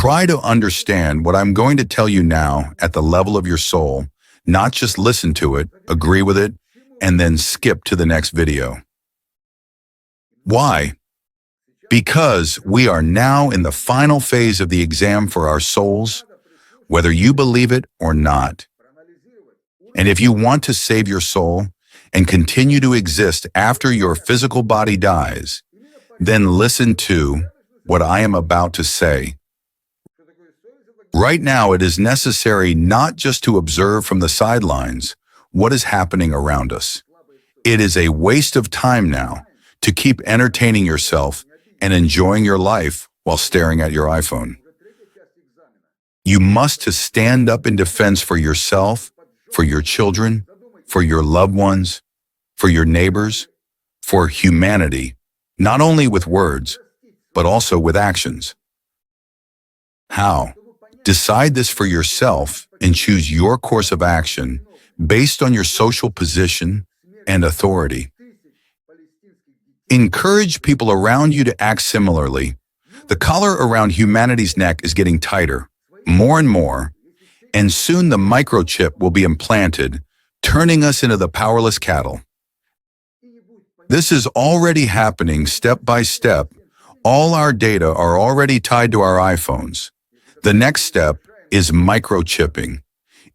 Try to understand what I'm going to tell you now at the level of your soul, not just listen to it, agree with it, and then skip to the next video. Why? Because we are now in the final phase of the exam for our souls, whether you believe it or not. And if you want to save your soul and continue to exist after your physical body dies, then listen to what I am about to say. Right now, it is necessary not just to observe from the sidelines what is happening around us. It is a waste of time now to keep entertaining yourself and enjoying your life while staring at your iPhone. You must stand up in defense for yourself, for your children, for your loved ones, for your neighbors, for humanity, not only with words, but also with actions. How? Decide this for yourself and choose your course of action based on your social position and authority. Encourage people around you to act similarly. The collar around humanity's neck is getting tighter, more and more, and soon the microchip will be implanted, turning us into the powerless cattle. This is already happening step by step. All our data are already tied to our iPhones. The next step is microchipping.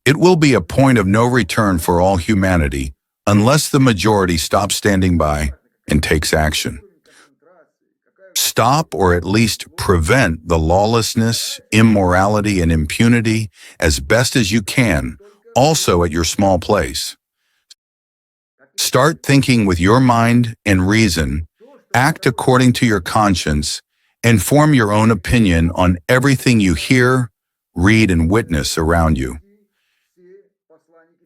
It will be a point of no return for all humanity unless the majority stops standing by and takes action. Stop or at least prevent the lawlessness, immorality, and impunity as best as you can, also at your small place. Start thinking with your mind and reason, act according to your conscience, and form your own opinion on everything you hear, read, and witness around you.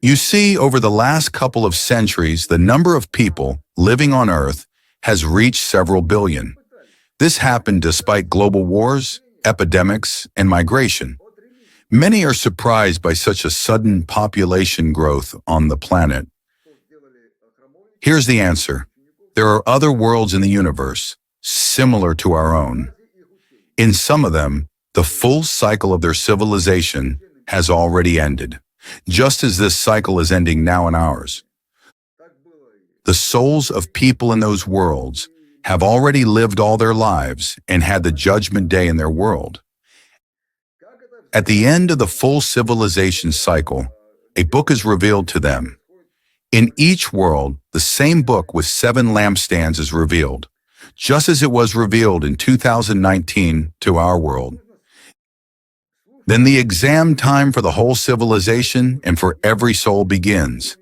You see, over the last couple of centuries, the number of people living on Earth has reached several billion. This happened despite global wars, epidemics, and migration. Many are surprised by such a sudden population growth on the planet. Here's the answer. There are other worlds in the universe, similar to our own. In some of them, the full cycle of their civilization has already ended, just as this cycle is ending now in ours. The souls of people in those worlds have already lived all their lives and had the judgment day in their world. At the end of the full civilization cycle, a book is revealed to them. In each world, the same book with 7 lampstands is revealed, just as it was revealed in 2019 to our world. Then the exam time for the whole civilization and for every soul begins.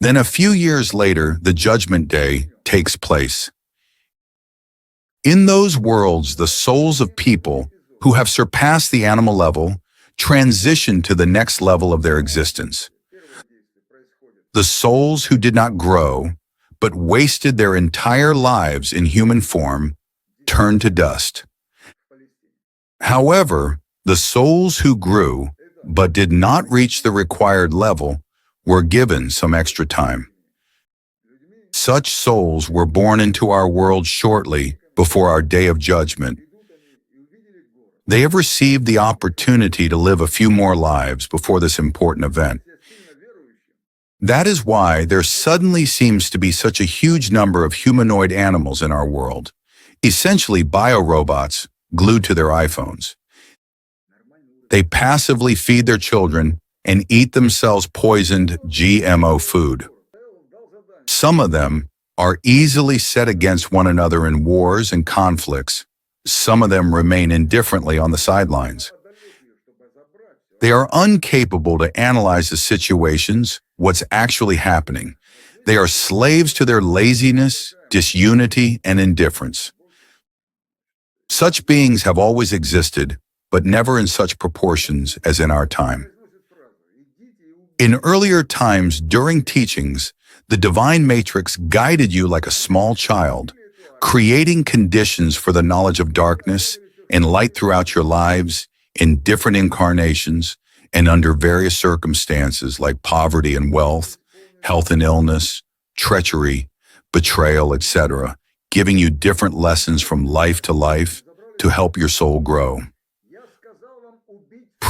Then a few years later, the judgment day takes place. In those worlds, the souls of people who have surpassed the animal level transition to the next level of their existence. The souls who did not grow, but wasted their entire lives in human form, turn to dust. However, the souls who grew, but did not reach the required level, were given some extra time. Such souls were born into our world shortly before our day of judgment. They have received the opportunity to live a few more lives before this important event. That is why there suddenly seems to be such a huge number of humanoid animals in our world, essentially biorobots glued to their iPhones. They passively feed their children and eat themselves poisoned GMO food. Some of them are easily set against one another in wars and conflicts. Some of them remain indifferently on the sidelines. They are incapable to analyze the situations, what's actually happening. They are slaves to their laziness, disunity, and indifference. Such beings have always existed, but never in such proportions as in our time. In earlier times, during teachings, the divine matrix guided you like a small child, creating conditions for the knowledge of darkness and light throughout your lives in different incarnations and under various circumstances like poverty and wealth, health and illness, treachery, betrayal, etc., giving you different lessons from life to help your soul grow.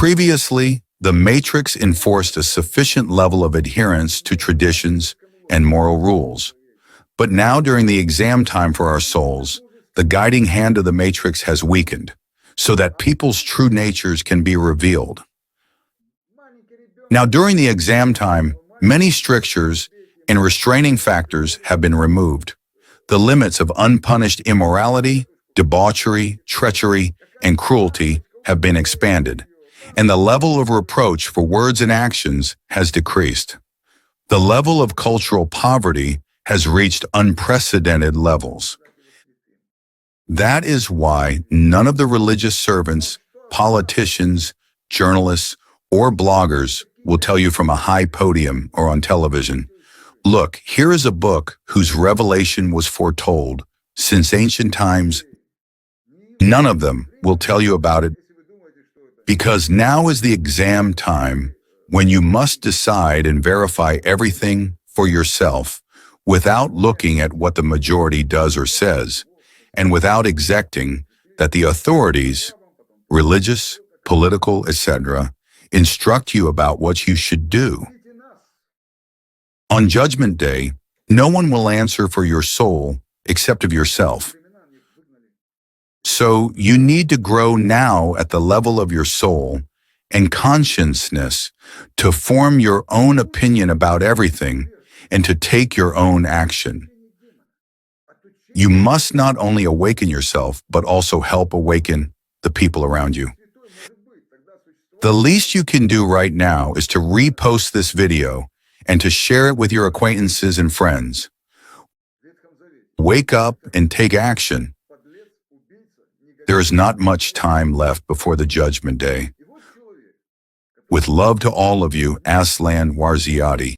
Previously, the Matrix enforced a sufficient level of adherence to traditions and moral rules. But now, during the exam time for our souls, the guiding hand of the Matrix has weakened, so that people's true natures can be revealed. Now, during the exam time, many strictures and restraining factors have been removed. The limits of unpunished immorality, debauchery, treachery, and cruelty have been expanded, and the level of reproach for words and actions has decreased. The level of cultural poverty has reached unprecedented levels. That is why none of the religious servants, politicians, journalists, or bloggers will tell you from a high podium or on television, "Look, here is a book whose revelation was foretold since ancient times." None of them will tell you about it, because now is the exam time when you must decide and verify everything for yourself without looking at what the majority does or says, and without exacting that the authorities, religious, political, etc., instruct you about what you should do. On Judgment Day, no one will answer for your soul except of yourself. So you need to grow now at the level of your soul and consciousness to form your own opinion about everything and to take your own action. You must not only awaken yourself, but also help awaken the people around you. The least you can do right now is to repost this video and to share it with your acquaintances and friends. Wake up and take action. There is not much time left before the Judgment Day. With love to all of you, Aslан Уарзиаты.